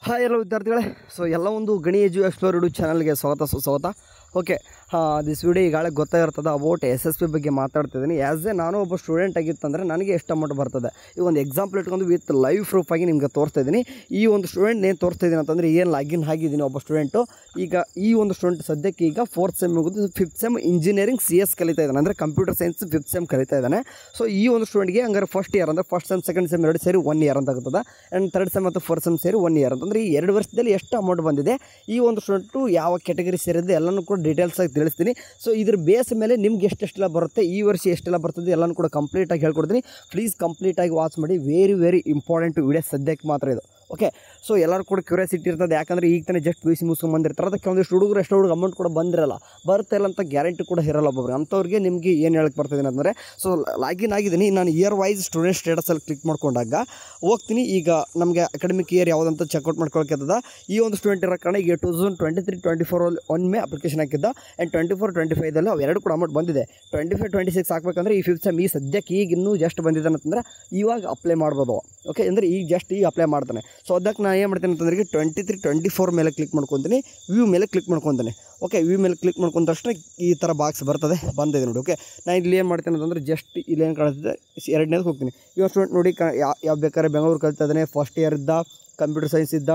Hi ಎಲ್ಲ ವಿದ್ಯಾರ್ಥಿಗಳೇ. So ಎಲ್ಲ ಒಂದು ಗಣಿ ಎಜು ಎಕ್ಸ್ಪ್ಲೋರ್ ಯೂಟ್ಯೂಬ್ ಚಾನಲ್ಗೆ ಸ್ವಾಗತ. ಓಕೆ, ದಿಸ್ ವಿಡಿಯೋ ಈಗಾಗಲೇ ಗೊತ್ತಾಗಿರ್ತದೆ. ಅಬೌಟ್ SSP ಬಗ್ಗೆ ಮಾತಾಡ್ತಿದ್ದೀನಿ. ನಾನು ಒಬ್ಬ ಸ್ಟೂಡೆಂಟ್ ಆಗಿತ್ತಂದರೆ ನನಗೆ ಎಷ್ಟು ಅಮೌಂಟ್ ಬರ್ತದೆ ಈ ಒಂದು ಎಕ್ಸಾಂಪಲ್ ಇಟ್ಕೊಂಡು ವಿತ್ ಲೈವ್ ಪ್ರೂಫ್ ಆಗಿ ನಿಮಗೆ ತೋರಿಸ್ತಾ ಇದ್ದೀನಿ. ಈ ಒಂದು ಸ್ಟೂಡೆಂಟ್ ಏನು ತೋರಿಸ್ತಾ ಇದ್ದೀನಿ ಅಂತಂದರೆ ಏನು ಲಾಗಿನ್ ಆಗಿದ್ದೀನಿ ಒಬ್ಬ ಸ್ಟೂಡೆಂಟು. ಈಗ ಈ ಒಂದು ಸ್ಟೂಡೆಂಟ್ ಸದ್ಯಕ್ಕೆ ಈಗ 4th ಸೆಮ್ ಮುಗಿದು 5th ಸೆಮ್ ಇಂಜಿನಿಯರಿಂಗ್ CS ಕಲಿತಾ ಇದ್ದಾನೆ, ಅಂದರೆ ಕಂಪ್ಯೂಟರ್ ಸೈನ್ಸ್ 5th ಸೆಮ್ ಕಲಿತಾ ಇದ್ದಾನೆ. ಸೊ ಈ ಒಂದು ಸ್ಟೂಡೆಂಟ್ಗೆ ಹಂಗಾರೆ ಫಸ್ಟ್ ಇಯರ್ ಅಂದರೆ ಫಸ್ಟ್ ಸೆಮ್ ಸೆಕೆಂಡ್ ಸೆಮ್ ಎರಡು ಸೇರಿ 1 ಇಯರ್ ಅಂತ ಆಗುತ್ತದೆ. ಆ್ಯಂಡ್ ಥರ್ಡ್ ಸೆಮ್ ಮತ್ತು ಫೋರ್ತ್ ಸೆಮ್ ಸೇರಿ 1 ಇಯರ್ ಅಂತಂದರೆ ಈ 2 ವರ್ಷದಲ್ಲಿ ಎಷ್ಟು ಅಮೌಂಟ್ ಬಂದಿದೆ, ಈ ಒಂದು ಸ್ಟೂಡೆಂಟು ಯಾವ ಕ್ಯಾಟಗರಿ ಸೇರಿದೆ ಎಲ್ಲನೂ ಕೂಡ ಡೀಟೇಲ್ಸ್ ಆಗಿ ತಿಳಿಸ್ತೀನಿ. ಸೊ ಇದ್ರ ಬೇಸ್ ಮೇಲೆ ನಿಮ್ಗೆ ಎಷ್ಟೆಲ್ಲ ಬರುತ್ತೆ, ಈ ವರ್ಷ ಎಷ್ಟೆಲ್ಲ ಬರ್ತದೆ ಎಲ್ಲನೂ ಕೂಡ ಕಂಪ್ಲೀಟಾಗಿ ಹೇಳ್ಕೊಡ್ತೀನಿ. ಪ್ಲೀಸ್ ಕಂಪ್ಲೀಟಾಗಿ ವಾಚ್ ಮಾಡಿ. ವೆರಿ ಇಂಪಾರ್ಟೆಂಟ್ ವಿಡಿಯೋ ಸದ್ಯಕ್ಕೆ ಮಾತ್ರ ಇದು. ಓಕೆ, ಸೊ ಎಲ್ಲರೂ ಕೂಡ ಕ್ಯೂರಿಯಾಸಿಟಿ ಇರ್ತದೆ, ಯಾಕಂದರೆ ಈಗ ತಾನೇ ಜಸ್ಟ್ PUC ಮುಗಿಸ್ಕೊಂಡ್ಬಂದಿರ್ತಾರೆ. ಅದಕ್ಕೆ ಒಂದಿಷ್ಟು ಹುಡುಗರು ಎಷ್ಟು ಹುಡುಗ ಅಮೌಂಟ್ ಕೂಡ ಬಂದಿರಲ್ಲ, ಬರುತ್ತೆ ಇಲ್ಲ ಅಂತ ಗ್ಯಾರಂಟಿ ಕೂಡ ಇರಲ್ಲ ಒಬ್ಬೊಬ್ರಿಗೆ. ಅಂಥವ್ರಿಗೆ ನಿಮಗೆ ಏನು ಹೇಳಕ್ಕೆ ಬರ್ತಿದ್ದೀನಿ ಅಂದರೆ, ಸೊ ಲಾಗಿನ್ ಆಗಿದ್ದೀನಿ ನಾನು. ಇಯರ್ ವೈಸ್ ಸ್ಟೂಡೆಂಟ್ ಸ್ಟೇಟಸಲ್ಲಿ ಕ್ಲಿಕ್ ಮಾಡ್ಕೊಂಡಾಗ ಹೋಗ್ತೀನಿ. ಈಗ ನಮಗೆ ಅಕಾಡೆಮಿಕ್ ಇಯರ್ ಯಾವುದಂತ ಚೆಕ್ಔಟ್ ಮಾಡ್ಕೊಳಕ್ಕಿರ್ತದ. ಈ ಒಂದು ಸ್ಟೂಡೆಂಟ್ ಇರೋ ಕಾರಣ ಈಗ 2023-24 ಒಮ್ಮೆ ಅಪ್ಲಿಕೇಶನ್ ಹಾಕಿದ್ದ. ಆ್ಯಂಡ್ 24-25 ಅವೆರಡು ಕೂಡ ಅಮೌಂಟ್ ಬಂದಿದೆ. 25-26 ಹಾಕಬೇಕಂದ್ರೆ ಈ 5th ಸೆಮ್ ಈ ಸದ್ಯಕ್ಕೆ ಈಗ ಇನ್ನೂ ಜಸ್ಟ್ ಬಂದಿದೆ ಅಂತಂದರೆ ಇವಾಗ ಅಪ್ಲೈ ಮಾಡ್ಬೋದು. ಓಕೆ, ಅಂದರೆ ಈಗ ಜಸ್ಟ್ ಈಗ ಅಪ್ಲೈ ಮಾಡ್ತಾನೆ. ಸೊ ಅದಕ್ಕೆ ನಾನು ಏನು ಮಾಡ್ತೀನಿ ಅಂತಂದ್ರೆ 23-24 ಮೇಲೆ ಕ್ಲಿಕ್ ಮಾಡ್ಕೊತೀನಿ, ವ್ಯೂ ಮೇಲೆ ಕ್ಲಿಕ್ ಮಾಡ್ಕೊತೀನಿ. ಓಕೆ, ವ್ಯೂ ಮೇಲೆ ಕ್ಲಿಕ್ ಮಾಡ್ಕೊಂಡ ತಕ್ಷಣ ಈ ಥರ ಬಾಕ್ಸ್ ಬಂದಿದೆ ನೋಡಿ. ಓಕೆ, ನಾನು ಇಲ್ಲಿ ಏನು ಮಾಡ್ತೀನಿ ಅಂತಂದರೆ ಜಸ್ಟ್ ಇಲ್ಲಿ ಏನು ಕಾಣಿಸ್ತದೆ ಎರಡನೇದು ಹೋಗ್ತೀನಿ. ಇವಾಗ ಸ್ಟೂಡೆಂಟ್ ನೋಡಿ ಯಾವ ಬೇಕಾದ್ರೆ ಬೆಂಗಳೂರು ಕಲಿತಾ ಇದ್ದಾನೆ, ಫಸ್ಟ್ ಇಯರ್ ಇದ್ದ, ಕಂಪ್ಯೂಟರ್ ಸೈನ್ಸ್ ಇದ್ದ,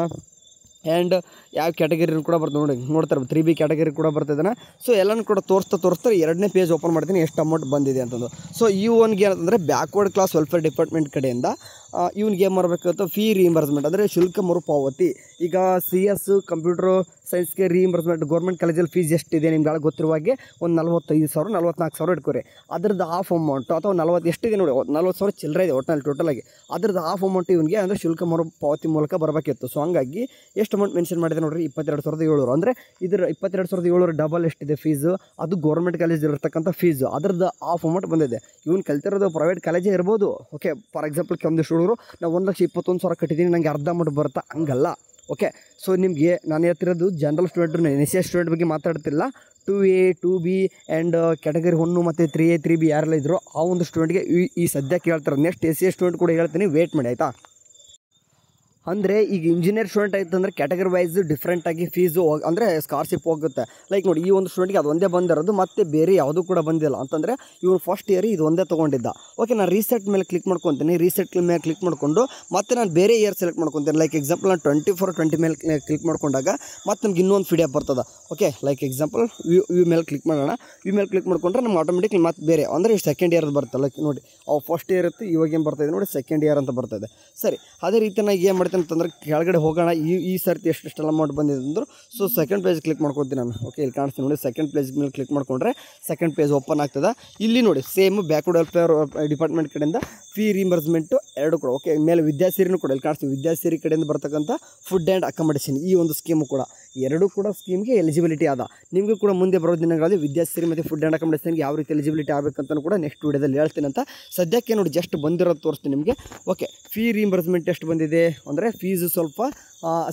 ಆ್ಯಂಡ್ ಯಾವ ಕ್ಯಾಟಗರಿ ಕೂಡ ಬರ್ತದೆ ನೋಡ್ತಾರೆ 3B ಕ್ಯಾಟಗರಿ ಕೂಡ ಬರ್ತಿದ್ದಾನೆ. ಸೊ ಎಲ್ಲನೂ ಕೂಡ ತೋರಿಸ್ತಾ ಎರಡನೇ ಪೇಜ್ ಓಪನ್ ಮಾಡ್ತೀನಿ ಎಷ್ಟು ಅಮೌಂಟ್ ಬಂದಿದೆ ಅಂತಂದು. ಸೊ ಈ ಒನ್ಗೆ ಏನಂತಂದರೆ ಬ್ಯಾಕ್ವರ್ಡ್ ಕ್ಲಾಸ್ ವೆಲ್ಫೇರ್ ಡಿಪಾರ್ಟ್ಮೆಂಟ್ ಕಡೆಯಿಂದ ಇವ್ನಿಗೆ ಏನು ಮಾಡಬೇಕಾಗುತ್ತೆ, ಫೀ ರೀಇಂಬರ್ಸ್ಮೆಂಟ್ ಅಂದರೆ ಶುಲ್ಕ ಮರುಪಾವತಿ. ಈಗ CS ಕಂಪ್ಯೂಟರ್ ಸೈನ್ಸ್ಗೆ ರೀಇಂಬರ್ಸ್ಮೆಂಟ್ ಗೌರ್ಮೆಂಟ್ ಕಾಲೇಜಲ್ಲಿ ಫೀಸ್ ಎಷ್ಟಿದೆ ನಿಮ್ಗೆ ಗೊತ್ತಿರುವ ಹಾಗೆ ಒಂದು 45,000 44,000 ಇಟ್ಕೋರಿ. ಅದ್ರದ್ದು ಹಾಫ್ ಅಮೌಂಟ್ ಅಥವಾ 40 ಎಷ್ಟಿದೆ ನೋಡಿ, 40,000 ಚಿಲ್ಲರೆ ಇದೆ ಒಟ್ಟಿನಲ್ಲಿ ಟೋಟಲಾಗಿ. ಅದ್ರದ್ದು ಹಾಫ್ ಅಮೌಂಟ್ ಇವನಿಗೆ ಅಂದರೆ ಶುಲ್ಕ ಮರುಪಾವತಿ ಮೂಲಕ ಬರಬೇಕಿತ್ತು. ಸೊ ಹಂಗಾಗಿ ಎಷ್ಟು ಅಮೌಂಟ್ ಮೆನ್ಷನ್ ಮಾಡಿದೆ ನೋಡಿರಿ, 22,700. ಅಂದರೆ ಇದ್ರ 22,700 ಡಬಲ್ ಎಷ್ಟಿದೆ ಫೀಸು, ಅದು ಗೌರ್ಮೆಂಟ್ ಕಾಲೇಜ್ ಇರತಕ್ಕಂಥ ಫೀಸು, ಅದ್ರದ್ದು ಹಾಫ್ ಅಮೌಂಟ್ ಬಂದಿದೆ. ಇವ್ನು ಕಲ್ತಿರೋದು ಪ್ರೈವೇಟ್ ಕಾಲೇಜೇ ಇರ್ಬೋದು. ಓಕೆ, ಫಾರ್ ಎಕ್ಸಾಂಪಲ್ ಒಂದಿಷ್ಟು ಹುಡುಗರು ನಾವು 1,21,000 ಕಟ್ಟಿದ್ದೀನಿ, ನನಗೆ ಅರ್ಧ ಅಮೌಂಟ್ ಬರುತ್ತಾ, ಹಂಗಲ್ಲ. ಓಕೆ, ಸೊ ನಿಮಗೆ ನಾನು ಹೇಳ್ತಿರೋದು ಜನರಲ್ ಸ್ಟೂಡೆಂಟ್, NSS ಸ್ಟೂಡೆಂಟ್ ಬಗ್ಗೆ ಮಾತಾಡ್ತಿಲ್ಲ. 2A 2B ಆ್ಯಂಡ್ ಕ್ಯಾಟಗರಿ 1 ಮತ್ತು 3A 3B ಯಾರೆಲ್ಲ ಇದ್ರು ಆ ಒಂದು ಸ್ಟೂಡೆಂಟ್ಗೆ ಈ ಸದ್ಯಕ್ಕೆ ಹೇಳ್ತಾರೆ. ನೆಕ್ಸ್ಟ್ SC ಸ್ಟೂಡೆಂಟ್ ಕೂಡ ಹೇಳ್ತೀನಿ, ವೇಟ್ ಮಾಡಿ ಆಯಿತಾ. ಅಂದರೆ ಈಗ ಇಂಜಿನಿಯರ್ ಸ್ಟೂಡೆಂಟ್ ಆಯ್ತು ಅಂದರೆ ಕ್ಯಾಟಗರಿ ವೈಸ್ ಡಿಫ್ರೆಂಟಾಗಿ ಫೀಸು ಅಂದರೆ ಸ್ಕಾಲರ್ಶಿಪ್ ಹೋಗುತ್ತೆ. ಲೈಕ್ ನೋಡಿ, ಈ ಒಂದು ಸ್ಟೂಡೆಂಟ್ಗೆ ಅದು ಒಂದೇ ಬಂದಿರೋದು, ಮತ್ತು ಬೇರೆ ಯಾವುದೂ ಕೂಡ ಬಂದಿಲ್ಲ. ಅಂತಂದರೆ ಇವ್ರು ಫಸ್ಟ್ ಇಯರ್ ಇದು ಒಂದೇ ತೊಗೊಂಡಿದ್ದ. ಓಕೆ, ನಾನು ರೀಸೆಟ್ ಮೇಲೆ ಕ್ಲಿಕ್ ಮಾಡ್ಕೊತೀನಿ. ರೀಸೆಟ್ ಮೇಲೆ ಕ್ಲಿಕ್ ಮಾಡಿಕೊಂಡು ಮತ್ತೆ ನಾನು ಬೇರೆ ಇಯರ್ ಸೆಲೆಕ್ಟ್ ಮಾಡ್ಕೊತೀನಿ. ಲೈಕ್ ಎಕ್ಸಾಂಪಲ್ ನಾನು 24-20 ಮೇಲೆ ಕ್ಲಿಕ್ ಮಾಡ್ಕೊಂಡಾಗ ಮತ್ತೆ ನಮ್ಗೆ ಇನ್ನೊಂದು PDF ಬರ್ತದೆ. ಓಕೆ, ಲೈಕ್ ಎಕ್ಸಾಂಪಲ್ ವ್ಯೂ ಮೇಲೆ ಕ್ಲಿಕ್ ಮಾಡೋಣ. ವ್ಯೂ ಮೇಲೆ ಕ್ಲಿಕ್ ಮಾಡ್ಕೊಂಡ್ರೆ ನಮ್ಗೆ ಆಟೋಮೆಟಿಕ್ಲಿ ಮತ್ತೆ ಬೇರೆ ಅಂದರೆ ಸೆಕೆಂಡ್ ಇಯರ್ದು ಬರುತ್ತೆ. ಲೈಕ್ ನೋಡಿ, ಅವು ಫಸ್ಟ್ ಇಯರ್ ಇತ್ತು, ಇವಾಗ ಏನು ಬರ್ತಾಯಿದೆ ನೋಡಿ, ಸೆಕೆಂಡ್ ಇಯರ್ ಅಂತ ಬರ್ತಾಯಿದೆ. ಸರಿ, ಅದೇ ರೀತಿ ನಾನು ಏನು ಮಾಡ್ತೀನಿ ಅಂತಂದ್ರೆ ಕೆಳಗಡೆ ಹೋಗೋಣ. ಈ ಸರ್ತಿ ಎಷ್ಟೆಲ್ಲ ಅಮೌಂಟ್ ಬಂದಿದೆ ಅಂದರು. ಸೊ ಸೆಕೆಂಡ್ ಪೇಜ್ ಕ್ಲಿಕ್ ಮಾಡ್ಕೊತೀನಿ ನಾನು. ಓಕೆ, ಇಲ್ಲಿ ಕಾಣಿಸ್ತೀನಿ ನೋಡಿ, ಸೆಕೆಂಡ್ ಪೇಜ್ ಮೇಲೆ ಕ್ಲಿಕ್ ಮಾಡ್ಕೊಂಡ್ರೆ ಸೆಕೆಂಡ್ ಪೇಜ್ ಓಪನ್ ಆಗ್ತದೆ. ಇಲ್ಲಿ ನೋಡಿ ಸೇಮ್ ಬ್ಯಾಕ್ವರ್ಡ್ ವೆಲ್ಫೇರ್ ಡಿಪಾರ್ಟ್ಮೆಂಟ್ ಕಡೆಯಿಂದ ಫೀ ರೀಂಬರ್ಸ್ಮೆಂಟು ಎರಡು ಕೂಡ. ಓಕೆ, ಮೇಲೆ ವಿದ್ಯಾಸಿರಿನೂ ಕೂಡ ಇಲ್ಲಿ ಕಾಣಿಸ್ತೀವಿ. ವಿದ್ಯಾಸಿರಿ ಕಡೆಯಿಂದ ಬರ್ತಕ್ಕಂಥ ಫುಡ್ ಆ್ಯಂಡ್ ಅಕಾಮಡೇಷನ್ ಈ ಒಂದು ಸ್ಕೀಮು ಕೂಡ, ಎರಡೂ ಕೂಡ ಸ್ಕೀಮ್ಗೆ ಎಲಿಜಿಬಿಲಿಟಿ ಆದ. ನಿಮಗೂ ಕೂಡ ಮುಂದೆ ಬರೋ ದಿನಗಳಲ್ಲಿ ವಿದ್ಯಾಸಿರಿ ಮತ್ತು ಫುಡ್ ಆ್ಯಂಡ್ ಅಕಾಮಡೇಷನ್ಗೆ ಯಾವ ರೀತಿ ಎಲಿಜಿಬಿಲಿಟಿ ಆಗಬೇಕಂತಲೂ ಕೂಡ ನೆಕ್ಸ್ಟ್ ವೀಡಿಯೋದಲ್ಲಿ ಹೇಳ್ತೀನಿ ಅಂತ. ಸದ್ಯಕ್ಕೆ ನೋಡಿ ಜಸ್ಟ್ ಬಂದಿರೋದು ತೋರಿಸ್ತೀನಿ ನಿಮಗೆ. ಓಕೆ, ಫೀ ರೀಂಬರ್ಸ್ಮೆಂಟ್ ಎಷ್ಟು ಬಂದಿದೆ ಅಂದರೆ ಫೀಸು ಸ್ವಲ್ಪ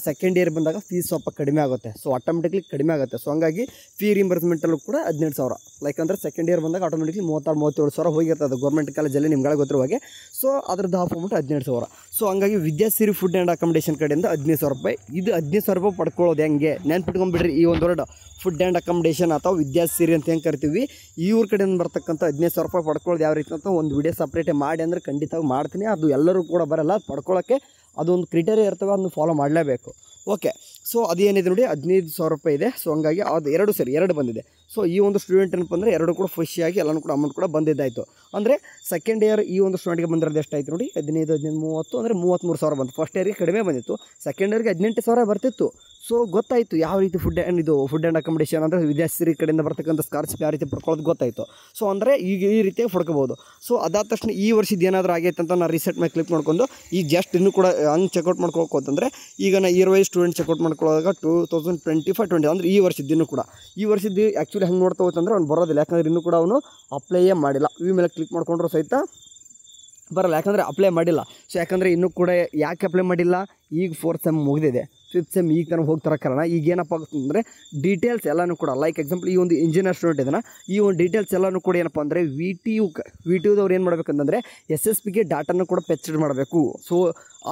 ಸೆಕೆಂಡ್ ಇಯರ್ ಬಂದಾಗ ಫೀಸ್ ಸ್ವಲ್ಪ ಕಡಿಮೆ ಆಗುತ್ತೆ. ಸೊ ಆಟೋಮೆಟಿಕ್ಲಿ ಕಡಿಮೆ ಆಗುತ್ತೆ. ಸೊ ಹಂಗಾಗಿ ಫೀ ರೀಂಬರ್ಸ್ಮೆಂಟಲ್ಲೂ ಕೂಡ 18,000. ಲೈಕ್ ಅಂದರೆ ಸೆಕೆಂಡ್ ಇಯರ್ ಬಂದಾಗ ಆಟೋಮೆಟಿಕ್ಲಿ 36-37 ಹೋಗಿರ್ತದೆ ಗೌರ್ಮೆಂಟ್ ಕಾಲೇಜಲ್ಲಿ ನಿಮ್ಗಳಿಗೆ ಗೊತ್ತಿರುವ ಹಾಗೆ. ಸೊ ಅದ್ರದ್ದು ಹಾಫ್ ಅಮೌಂಟ್ 18,000. ಸೊ ಹಂಗಾಗಿ ವಿದ್ಯಾಸಿರಿ ಫುಡ್ ಆ್ಯಂಡ್ ಅಕಾಮಡೇಷನ್ ಕಡೆಯಿಂದ 15,000 ರೂಪಾಯಿ. ಇದು 15,000 ರೂಪಾಯಿ ಪಡ್ಕೊಳ್ಳೋದು ಹೆಂಗೆ ನೆನ್ಪಿಟ್ಕೊಂಡ್ಬಿಡ್ರಿ. ಈ ಒಂದು ವರ್ಡ್ ಫುಡ್ ಆ್ಯಂಡ್ ಅಕಾಮಡೇಷನ್ ಅಥವಾ ವಿದ್ಯಾಸಿರಿ ಅಂತ ಹೆಂಗೆ ಕರಿತೀವಿ, ಇವ್ರ ಕಡೆಯಿಂದ ಬರ್ತಕ್ಕಂಥ 15,000 ರೂಪಾಯಿ ಪಡ್ಕೊಳ್ಳೋದು ಯಾವ ರೀತಿ ಅಂತ ಒಂದು ವಿಡಿಯೋ ಸಪ್ರೇಟೇ ಮಾಡಿ ಅಂದರೆ ಖಂಡಿತವಾಗಿ ಮಾಡ್ತೀನಿ. ಅದು ಎಲ್ಲರೂ ಕೂಡ ಬರಲ್ಲ, ಪಡ್ಕೊಳ್ಳೋಕ್ಕೆ ಅದೊಂದು ಕ್ರಿಟೇರಿಯಾ ಇರ್ತವೆ, ಅದನ್ನು ಫಾಲೋ ಮಾಡಲೇಬೇಕು. ಓಕೆ, ಸೊ ಅದೇನಿದೆ ನೋಡಿ 15,000 ರೂಪಾಯಿ ಇದೆ. ಸೊ ಹಂಗಾಗಿ ಅದು ಎರಡು ಬಂದಿದೆ. ಸೊ ಈ ಒಂದು ಸ್ಟೂಡೆಂಟ್ ಏನಪ್ಪ ಅಂದರೆ ಎರಡು ಕೂಡ ಖುಷಿಯಾಗಿ ಎಲ್ಲನೂ ಕೂಡ ಅಮೌಂಟ್ ಕೂಡ ಬಂದಿದ್ದಾಯಿತು. ಅಂದರೆ ಸೆಕೆಂಡ್ ಇಯರ್ ಈ ಒಂದು ಸ್ಟೂಡೆಂಟ್ಗೆ ಬಂದಿರೋದು ಎಷ್ಟಾಯಿತು ನೋಡಿ, 15, 30 ಅಂದರೆ 33,000 ಬಂತು. ಫಸ್ಟ್ ಇಯರ್ಗೆ ಕಡಿಮೆ ಬಂದಿತ್ತು, ಸೆಕೆಂಡ್ ಇಯರ್ಗೆ 18,000 ಬರ್ತಿತ್ತು. ಸೊ ಗೊತ್ತಾಯಿತು ಯಾವ ರೀತಿ ಫುಡ್ ಆ್ಯಂಡ್ ಅಕಾಮಡೇಷನ್ ಅಂದರೆ ವಿದ್ಯಾಸಿರಿ ಕಡೆಯಿಂದ ಬರ್ತಕ್ಕಂಥ ಸ್ಕಾಲರ್ಶಿಪ್ ಯಾವ ರೀತಿ ಪಡ್ಕೊಳ್ಳೋದು ಗೊತ್ತಾಯಿತು. ಸೊ ಅಂದರೆ ಈಗ ಈ ರೀತಿಯಾಗಿ ಪಡ್ಕೋಬೋದು. ಸೊ ಅದಾದ ತಕ್ಷಣ ಈ ವರ್ಷದ ಏನಾದರೂ ಆಗೈತೆ ಅಂತ ನಾನು ರೀಸೆಟ್ ಮೇಲೆ ಕ್ಲಿಕ್ ಮಾಡ್ಕೊಂಡು ಈಗ ಜಸ್ಟ್ ಇನ್ನೂ ಕೂಡ ಹಂಗೆ ಚೆಕ್ಔಟ್ ಮಾಡ್ಕೊಳ್ಬೇಕು ಅಂತಂದರೆ ಈಗ ನಾನು ಇಯರ್ ವೈಸ್ ಸ್ಟೂಡೆಂಟ್ ಚೆಕ್ಔಟ್ ಮಾಡ್ಕೊಳ್ಳೋದಾಗ 2025-20 ಅಂದರೆ ಈ ವರ್ಷದ ಇನ್ನೂ ಕೂಡ ಈ ವರ್ಷದ್ದು ಆ್ಯಕ್ಚುಲಿ ಹಂಗೆ ನೋಡ್ತಾ ಹೋಗ್ತಂದ್ರೆ ಅವ್ನು ಬರೋದಿಲ್ಲ. ಯಾಕಂದರೆ ಇನ್ನೂ ಕೂಡ ಅವನು ಅಪ್ಲೈಯೇ ಮಾಡಿಲ್ಲ. ವ್ಯೂ ಮೇಲೆ ಕ್ಲಿಕ್ ಮಾಡ್ಕೊಂಡ್ರು ಸಹಿತ ಬರಲ್ಲ, ಯಾಕಂದರೆ ಅಪ್ಲೈ ಮಾಡಿಲ್ಲ. ಸೊ ಯಾಕಂದರೆ ಇನ್ನೂ ಕೂಡ ಯಾಕೆ ಅಪ್ಲೈ ಮಾಡಿಲ್ಲ, ಈಗ 4th ಸೆಮ್ ಮುಗಿದಿದೆ. 5th ಸೆಮ್ ಈಗ ತನಕ ಹೋಗ್ತಾರ ಕಾರಣ ಈಗ ಏನಪ್ಪ ಆಗುತ್ತೆ ಅಂದರೆ ಡೀಟೇಲ್ಸ್ ಎಲ್ಲನೂ ಕೂಡ ಲೈಕ್ ಎಕ್ಸಾಂಪಲ್ ಈ ಒಂದು ಇಂಜಿನಿಯರ್ ಸ್ಟೂಡೆಂಟ್ ಇದನ್ನು ಈ ಒಂದು ಡೀಟೇಲ್ಸ್ ಎಲ್ಲನೂ ಕೂಡ ಏನಪ್ಪ ಅಂದರೆ ವಿ ಟಿ ಯುದವ್ರು ಏನು ಮಾಡಬೇಕಂತಂದರೆ SSPಗೆ ಡಾಟಾನು ಕೂಡ ಫೆಚ್ ಮಾಡಬೇಕು. ಸೊ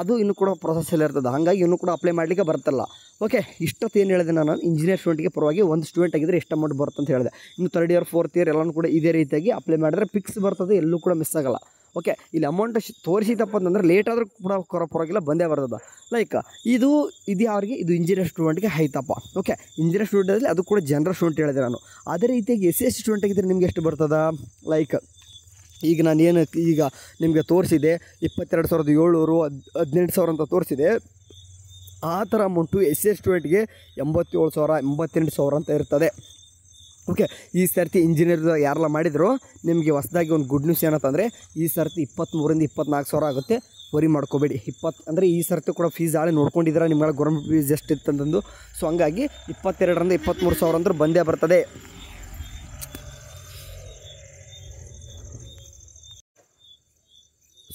ಅದು ಇನ್ನೂ ಕೂಡ ಪ್ರೊಸೆಸ್ಸಲ್ಲಿ ಇರ್ತದೆ, ಹಾಗಾಗಿ ಇನ್ನೂ ಕೂಡ ಅಪ್ಲೈ ಮಾಡಲಿಕ್ಕೆ ಬರ್ತಲ್ಲ. ಓಕೆ, ಇಷ್ಟೊತ್ತು ಏನು ಹೇಳಿದೆ ನಾನು ಇಂಜಿನಿಯರ್ ಸ್ಟೂಡೆಂಟ್ಗೆ ಪರವಾಗಿ ಒಂದು ಸ್ಟೂಡೆಂಟ್ ಆಗಿದ್ದರೆ ಎಷ್ಟು ಅಮೌಂಟ್ ಬರುತ್ತೆ ಅಂತ ಹೇಳಿದೆ. ಇನ್ನು 3rd ಇಯರ್ 4th ಇಯರ್ ಎಲ್ಲನೂ ಕೂಡ ಇದೇ ರೀತಿಯಾಗಿ ಅಪ್ಲೈ ಮಾಡಿದ್ರೆ ಫಿಕ್ಸ್ ಬರ್ತದೆ, ಎಲ್ಲೂ ಕೂಡ ಮಿಸ್ ಆಗಲ್ಲ. ಓಕೆ, ಇಲ್ಲಿ ಅಮೌಂಟ್ ತೋರಿಸಿದಪ್ಪ ಅಂತಂದರೆ ಲೇಟ್ ಆದರೂ ಕೂಡ ಪರವಾಗಿಲ್ಲ ಬಂದೇ ಬರ್ತದೆ. ಲೈಕ್ ಇದು ಯಾರಿಗೆ ಇದು ಇಂಜಿನಿಯರ್ ಸ್ಟೂಡೆಂಟ್ಗೆ ಆಯ್ತಪ್ಪ. ಓಕೆ, ಇಂಜಿನಿಯರ್ ಸ್ಟೂಡೆಂಟಲ್ಲಿ ಅದು ಕೂಡ ಜನರಲ್ ಸ್ಟೂಡೆಂಟ್ ಹೇಳಿದೆ ನಾನು. ಅದೇ ರೀತಿಯಾಗಿ SC ಸ್ಟೂಡೆಂಟ್ ಆಗಿದ್ದರೆ ನಿಮ್ಗೆ ಎಷ್ಟು ಬರ್ತದೆ? ಲೈಕ್ ಈಗ ನಾನು ಏನು ಈಗ ನಿಮಗೆ ತೋರಿಸಿದೆ 22,700 18,000 ಅಂತ ತೋರಿಸಿದೆ. ಆ ಥರ ಅಮೌಂಟು SC ಸ್ಟೂಡೆಂಟ್ಗೆ 87,000 88,000 ಅಂತ ಇರ್ತದೆ. ಓಕೆ, ಈ ಸರ್ತಿ ಇಂಜಿನಿಯರ್ ಯಾರೆಲ್ಲ ಮಾಡಿದ್ರು ನಿಮಗೆ ಹೊಸದಾಗಿ ಒಂದು ಗುಡ್ ನ್ಯೂಸ್ ಏನಂತಂದರೆ ಈ ಸರ್ತಿ 23,000 ಇಂದ 24,000 ಆಗುತ್ತೆ. ವರಿ ಮಾಡ್ಕೋಬೇಡಿ. 20 ಅಂದರೆ ಈ ಸರ್ತಿ ಕೂಡ ಫೀಸ್ ಆಳೆ ನೋಡ್ಕೊಂಡಿದ್ರೆ ನಿಮ್ಗಳ ಗೌರ್ಮೆಂಟ್ ಫೀಸ್ ಎಷ್ಟಿತ್ತು ಅಂತಂದು. ಸೊ ಹಂಗಾಗಿ 22,000 23,000 ಅಂದ್ರೆ ಬಂದೇ ಬರ್ತದೆ.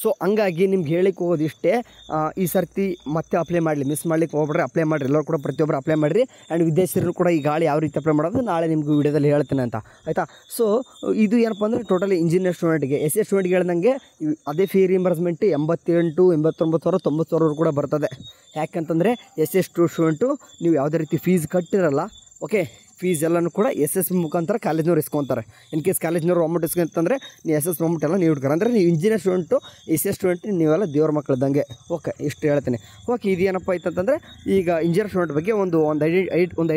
ಸೊ ಹಂಗಾಗಿ ನಿಮ್ಗೆ ಹೇಳಿಕ್ಕೆ ಹೋಗೋದು ಇಷ್ಟೇ, ಈ ಸರ್ತಿ ಮತ್ತೆ ಅಪ್ಲೈ ಮಾಡಲಿ, ಮಿಸ್ ಮಾಡ್ಲಿಕ್ಕೆ ಹೋಗ್ಬಿಡ್ರಿ, ಅಪ್ಲೈ ಮಾಡಿರಿ. ಎಲ್ಲರೂ ಕೂಡ ಪ್ರತಿಯೊಬ್ಬರು ಅಪ್ಲೈ ಮಾಡಿರಿ. ಆ್ಯಂಡ್ ವಿದೇಶಿಯರು ಕೂಡ ಈ ಗಾಳಿ ಯಾವ ರೀತಿ ಅಪ್ಲೈ ಮಾಡೋದು ನಾಳೆ ನಿಮ್ಗೆ ವೀಡಿಯೋದಲ್ಲಿ ಹೇಳ್ತೀನಿ ಅಂತ, ಆಯಿತಾ. ಸೊ ಇದು ಏನಪ್ಪ ಅಂದರೆ ಟೋಟಲಿ ಇಂಜಿನಿಯರ್ ಸ್ಟೂಡೆಂಟ್ಗೆ. SC ಸ್ಟೂಡೆಂಟ್ಗೆ ಹೇಳ್ದಂಗೆ ಅದೇ ಫೀ ರಿಯಂಬರ್ಸ್ಮೆಂಟ್ 88,000 89,000 90,000 ಕೂಡ ಬರ್ತದೆ. ಯಾಕಂತಂದರೆ SC ಸ್ಟೂಡೆಂಟು ನೀವು ಯಾವುದೇ ರೀತಿ ಫೀಸ್ ಕಟ್ಟಿರಲ್ಲ. ಓಕೆ, ಫೀಸ್ ಎಲ್ಲನೂ ಕೂಡ SSP ಮುಖಾಂತರ ಕಾಲೇಜ್ನವ್ರು ಇಸ್ಕೊತಾರೆ. ಇನ್ ಕೇಸ್ ಕಾಲೇಜ್ನವ್ರು ಅಮೌಂಟ್ ಇಸ್ಕೊಂತಂದರೆ ನೀವು SSP ಅಮೌಂಟ್ ಎಲ್ಲ ನೀವು ಇಟ್ತಾರೆ. ಅಂದರೆ ನೀವು ಇಂಜಿನಿಯರ್ ಸ್ಟೂಡೆಂಟು SC ಸ್ಟೂಡೆಂಟ್ ನೀವೆಲ್ಲ ದೇವ್ರ ಮಕ್ಕಳದಂಗೆ. ಓಕೆ, ಇಷ್ಟು ಹೇಳ್ತೀನಿ. ಓಕೆ, ಇದು ಏನಪ್ಪ ಆಯ್ತಂತಂದರೆ ಈಗ ಇಂಜಿನಿಯರ್ ಸ್ಟೂಡೆಂಟ್ ಬಗ್ಗೆ ಒಂದು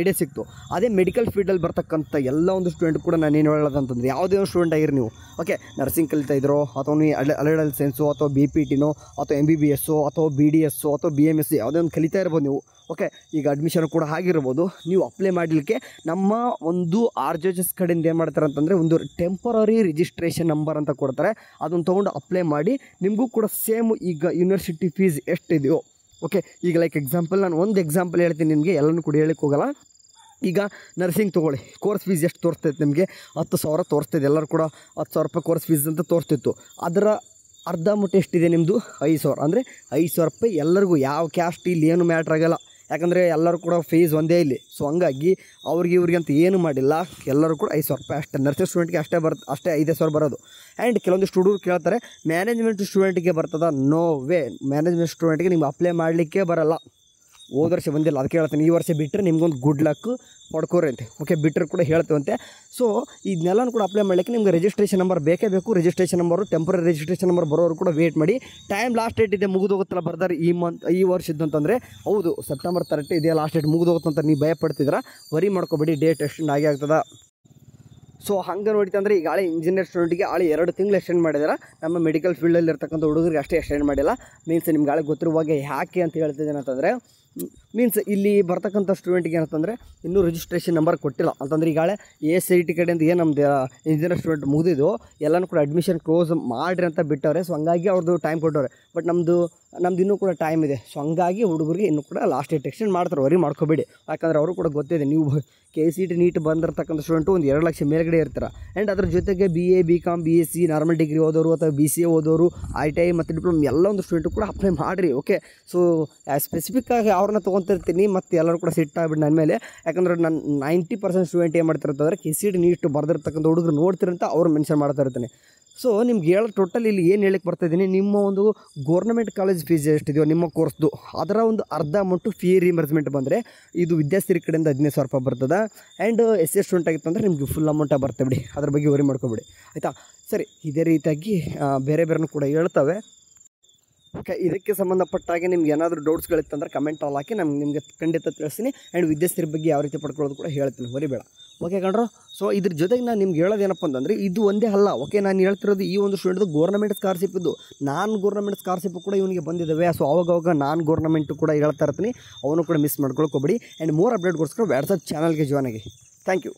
ಐಡಿಯಾ ಸಿಕ್ತು. ಅದೇ ಮೆಡಿಕಲ್ ಫೀಲ್ಡಲ್ಲಿ ಬರ್ತಕ್ಕಂಥ ಎಲ್ಲ ಒಂದು ಸ್ಟೂಡೆಂಟ್ ಕೂಡ ನಾನು ಏನು ಹೇಳೋದಂತಂದರೆ ಯಾವುದೇ ಒಂದು ಸ್ಟೂಡೆಂಟ್ ಆಗಿರಿ ನೀವು. ಓಕೆ, ನರ್ಸಿಂಗ್ ಕಲಿತಾ ಇದ್ರೋ ಅಥವಾ ನೀವು ಅಲೆಡಲ್ ಸೈನ್ಸು ಅಥವಾ BPTನೋ ಅಥವಾ MBBS ಅಥವಾ BDS ಅಥವಾ BMS ಯಾವುದೇ ಒಂದು ಕಲಿತಾ ಇರ್ಬೋದು ನೀವು. ಓಕೆ, ಈಗ ಅಡ್ಮಿಷನ್ ಕೂಡ ಆಗಿರ್ಬೋದು. ನೀವು ಅಪ್ಲೈ ಮಾಡಲಿಕ್ಕೆ ನಮ್ಮ ಒಂದು RJHS ಕಡೆಯಿಂದ ಏನು ಮಾಡ್ತಾರೆ ಅಂತಂದರೆ ಒಂದು ಟೆಂಪರರಿ ರಿಜಿಸ್ಟ್ರೇಷನ್ ನಂಬರ್ ಅಂತ ಕೊಡ್ತಾರೆ. ಅದನ್ನು ತೊಗೊಂಡು ಅಪ್ಲೈ ಮಾಡಿ ನಿಮಗೂ ಕೂಡ ಸೇಮ್ ಈಗ ಯೂನಿವರ್ಸಿಟಿ ಫೀಸ್ ಎಷ್ಟಿದೆಯೋ. ಓಕೆ, ಈಗ ಲೈಕ್ ಎಕ್ಸಾಂಪಲ್ ನಾನು ಒಂದು ಎಕ್ಸಾಂಪಲ್ ಹೇಳ್ತೀನಿ ನಿಮಗೆ, ಎಲ್ಲನೂ ಕೂಡ ಹೇಳಕ್ಕೆ ಹೋಗಲ್ಲ. ಈಗ ನರ್ಸಿಂಗ್ ತೊಗೊಳ್ಳಿ, ಕೋರ್ಸ್ ಫೀಸ್ ಎಷ್ಟು ತೋರಿಸ್ತೈತೆ ನಿಮಗೆ? 10,000 ತೋರಿಸ್ತಿದೆ. ಎಲ್ಲರೂ ಕೂಡ 10,000 ರೂಪಾಯಿ ಕೋರ್ಸ್ ಫೀಸ್ ಅಂತ ತೋರಿಸ್ತಿತ್ತು. ಅದರ ಅರ್ಧ ಮುಟ್ಟ ಎಷ್ಟಿದೆ ನಿಮ್ಮದು? 5,000. ಅಂದರೆ 5,000 ರೂಪಾಯಿ ಎಲ್ಲರಿಗೂ, ಯಾವ ಕ್ಯಾಸ್ಟ್ ಇಲ್ಲಿ ಏನು ಮ್ಯಾಟ್ರ್ ಆಗಲ್ಲ. ಯಾಕಂದರೆ ಎಲ್ಲರೂ ಕೂಡ ಫೀಸ್ ಒಂದೇ ಇಲ್ಲಿ. ಸೊ ಹಂಗಾಗಿ ಇವ್ರಿಗೆ ಅಂತ ಏನು ಮಾಡಿಲ್ಲ, ಎಲ್ಲರೂ ಕೂಡ 5,000 ರೂಪಾಯಿ ಅಷ್ಟೇ. ನರ್ಸಿಂಗ್ ಸ್ಟೂಡೆಂಟ್ಗೆ ಅಷ್ಟೇ 5,000 ಬರೋದು. ಆ್ಯಂಡ್ ಕೆಲವೊಂದಿಷ್ಟು ಹುಡುಗರು ಕೇಳ್ತಾರೆ ಮ್ಯಾನೇಜ್ಮೆಂಟ್ ಸ್ಟೂಡೆಂಟಿಗೆ ಬರ್ತದ? ನೋ ವೇ, ಮ್ಯಾನೇಜ್ಮೆಂಟ್ ಸ್ಟೂಡೆಂಟ್ಗೆ ನಿಮ್ಗೆ ಅಪ್ಲೈ ಮಾಡಲಿಕ್ಕೆ ಬರೋಲ್ಲ. ಹೋದ ವರ್ಷ ಬಂದಿಲ್ಲ, ಅದಕ್ಕೆ ಹೇಳ್ತೀನಿ. ಈ ವರ್ಷ ಬಿಟ್ಟರೆ ನಿಮ್ಗೊಂದು ಗುಡ್ ಲಕ್ ಪಡ್ಕೋರಿ ಅಂತೆ. ಓಕೆ, ಬಿಟ್ಟರೆ ಕೂಡ ಹೇಳ್ತೀವಂತೆ. ಸೊ ಇದನ್ನೆಲ್ಲನೂ ಕೂಡ ಅಪ್ಲೈ ಮಾಡಲಿಕ್ಕೆ ನಿಮ್ಗೆ ರಿಜಿಸ್ಟ್ರೇಷನ್ ನಂಬರ್ ಬೇಕೇ ಬೇಕು. Registration number temporary registration number ಬರೋರು ಕೂಡ ವೇಟ್ ಮಾಡಿ. ಟೈಮ್ ಲಾಸ್ಟ್ ಡೇಟ್ ಇದೆ, ಮುಗಿದೋಗುತ್ತಲ್ಲ ಬರ್ದಾರೆ ಈ ವರ್ಷದ್ದು ಹೌದು September 30 ಇದೆ ಲಾಸ್ಟ್ ಡೇಟ್, ಮುಗಿದೋಗುತ್ತಂತ ನೀವು ಭಯ ಪಡ್ತಿದ್ರೆ ವರಿ ಮಾಡ್ಕೊಬೇಡಿ, ಡೇಟ್ ಎಕ್ಸ್ಟೆಂಡ್ ಆಗೇ ಆಗ್ತದೆ. ಸೊ ಹಂಗೆ ನೋಡಿತಂದರೆ ಈಗ ಇಂಜಿನಿಯರ್ ಸ್ಟೂಡೆಂಟಿಗೆ 2 ತಿಂಗಳು ಎಕ್ಸ್ಟೆಂಡ್ ಮಾಡಿದಾರೆ. ನಮ್ಮ ಮೆಡಿಕಲ್ ಫೀಲ್ಡಲ್ಲಿ ಇರ್ತಕ್ಕಂಥ ಹುಡುಗರಿಗೆ ಅಷ್ಟೇ ಎಕ್ಸ್ಟೆಂಡ್ ಮಾಡಿಲ್ಲ. ಮೀನ್ಸ್ ನಿಮ್ಗೆ ಗೊತ್ತಿರುವಾಗ ಯಾಕೆ ಅಂತ ಹೇಳ್ತಿದ್ದೇನೆ ಅಂತಂದರೆ, ಮೀನ್ಸ್ ಇಲ್ಲಿ ಬರ್ತಕ್ಕಂಥ ಸ್ಟೂಡೆಂಟಿಗೆ ಏನಂತಂದರೆ ಇನ್ನೂ ರಿಜಿಸ್ಟ್ರೇಷನ್ ನಂಬರ್ ಕೊಟ್ಟಿಲ್ಲ ಅಂತಂದರೆ ಈಗಾಗಲೇ ACIT ಕಡೆಯಿಂದ ಏನು ನಮ್ಮದು ಇಂಜಿನಿಯರ್ ಸ್ಟೂಡೆಂಟ್ ಮುಗಿದಿದ್ದು ಎಲ್ಲನೂ ಕೂಡ ಅಡ್ಮಿಷನ್ ಕ್ಲೋಸ್ ಮಾಡಿರಿ ಅಂತ ಬಿಟ್ಟವ್ರೆ. ಸೊ ಹಂಗಾಗಿ ಅವ್ರದ್ದು ಟೈಮ್ ಕೊಟ್ಟವ್ರೆ. ಬಟ್ ನಮ್ಮದು ಇನ್ನೂ ಕೂಡ ಟೈಮ್ ಇದೆ. ಸೊ ಹಂಗಾಗಿ ಹುಡುಗರಿಗೆ ಇನ್ನೂ ಕೂಡ ಲಾಸ್ಟ್ ಡೇಟ್ ಎಕ್ಸ್ಟೆಂಡ್ ಮಾಡ್ತಾರೆ, ವರಿ ಮಾಡ್ಕೋಬೇಡಿ. ಯಾಕಂದರೆ ಅವರು ಕೂಡ ಗೊತ್ತಿದೆ, ನೀವು KCET ನೀಟ್ ಬಂದಿರತಕ್ಕಂಥ ಸ್ಟೂಡೆಂಟು ಒಂದು 2 ಲಕ್ಷ ಮೇಲ್ಗಡೆ ಇರ್ತಾರೆ. ಆ್ಯಂಡ್ ಅದ್ರ ಜೊತೆಗೆ BA BCom BSc normal degree ಓದೋರು ಅಥವಾ BCA ಓದೋರು ITI ಮತ್ತು ಡಿಪ್ಲೊಮಾ ಎಲ್ಲ ಒಂದು ಸ್ಟೂಡೆಂಟು ಕೂಡ ಅಪ್ಲೈ ಮಾಡಿರಿ. ಓಕೆ, ಸೊ ಸ್ಪೆಸಿಫಿಕ್ಕಾಗಿ ಅವ್ರನ್ನ ತೊಗೊತಿರ್ತೀನಿ ಮತ್ತು ಎಲ್ಲರೂ ಕೂಡ ಸಿಟ್ ಆಗಿಬಿಟ್ಟು ನನ್ನ ಮೇಲೆ. ಯಾಕಂದರೆ ನಾನು 90% ಸ್ಟೂಡೆಂಟ್ ಏನು ಮಾಡ್ತಿರ್ತಂದ್ರೆ KCET ನೀಟ್ ಬರ್ದಿರ್ತಕ್ಕಂಥ ಹುಡುಗರು ನೋಡ್ತಿರಂತ ಅವ್ರು ಮೆನ್ಷನ್ ಮಾಡ್ತಾ ಇರ್ತೀನಿ. ಸೊ ನಿಮ್ಗೆ ಟೋಟಲ್ ಇಲ್ಲಿ ಏನು ಹೇಳಕ್ಕೆ ಬರ್ತಾಯಿದ್ದೀನಿ, ನಿಮ್ಮ ಒಂದು ಗೌರ್ಮೆಂಟ್ ಕಾಲೇಜ್ ಫೀಸ್ ಎಷ್ಟಿದೆಯೋ ನಿಮ್ಮ ಕೋರ್ಸ್ದು ಅದರ ಒಂದು ಅರ್ಧ ಅಮೌಂಟು ಫೀ ರಿಯಂಬರ್ಸ್ಮೆಂಟ್ ಬಂದರೆ ಇದು ವಿದ್ಯಾರ್ಥಿ ಕಡೆಯಿಂದ 15,000 ರೂಪಾಯಿ ಬರ್ತದೆ. ಆ್ಯಂಡ್ SC ಸ್ಟೂಡೆಂಟ್ ಆಗಿತ್ತಂದರೆ ನಿಮಗೆ ಫುಲ್ ಅಮೌಂಟ್ ಬರ್ತವೆ ಬಿಡಿ, ಅದ್ರ ಬಗ್ಗೆ ವರಿ ಮಾಡ್ಕೊಬೇಡಿ, ಆಯಿತಾ. ಸರಿ, ಇದೇ ರೀತಿಯಾಗಿ ಬೇರೆನೂ ಕೂಡ ಹೇಳ್ತವೆ. ಓಕೆ, ಇದಕ್ಕೆ ಸಂಬಂಧಪಟ್ಟಾಗೆ ನಿಮ್ಗೆ ಏನಾದರೂ ಡೌಟ್ಸ್ಗಳಿತ್ತಂದ್ರೆ ಕಮೆಂಟಲ್ಲಿ ಹಾಕಿ ನಿಮಗೆ ಖಂಡಿತ ತಿಳಿಸ್ತೀನಿ. ಆ್ಯಂಡ್ ವಿದ್ಯಾರ್ಥಿ ಬಗ್ಗೆ ಯಾವ ರೀತಿ ಪಡ್ಕೊಳ್ಳೋದು ಕೂಡ ಹೇಳ್ತೀನಿ, ವರಿಬೇಡ. ಓಕೆ ಕಣ್ರು. ಸೊ ಇದ್ರ ಜೊತೆಗೆ ನಾನು ನಿಮ್ಗೆ ಹೇಳೋದೇನಪ್ಪ ಅಂತಂದರೆ ಇದು ಒಂದೇ ಅಲ್ಲ. ಓಕೆ, ನಾನು ಹೇಳ್ತಿರೋದು ಈ ಒಂದು ಸ್ಟೂಡೆಂಟ್ದು ಗೌರ್ಮೆಂಟ್ ಸ್ಕಾಲರ್ಶಿಪ್ ಇದ್ದು ಗೌರ್ಮೆಂಟ್ ಸ್ಕಾಲರ್ಶಿಪ್ ಕೂಡ ಇವನಿಗೆ ಬಂದಿದ್ದಾವೆ. ಸೊ ಅವಾಗ ಗೌರ್ಮೆಂಟು ಕೂಡ ಹೇಳ್ತಾ ಇರ್ತೀನಿ, ಅವನು ಕೂಡ ಮಿಸ್ ಮಾಡ್ಕೊಳ್ಕೋಬೇಡಿ. ಆ್ಯಂಡ್ ಮೋರ್ ಅಪ್ಡೇಟ್ಗೋಸ್ಕರ WhatsApp ಚಾನಲ್ಗೆ ಜಾಯ್ನ್ ಆಗಿ. Thank you.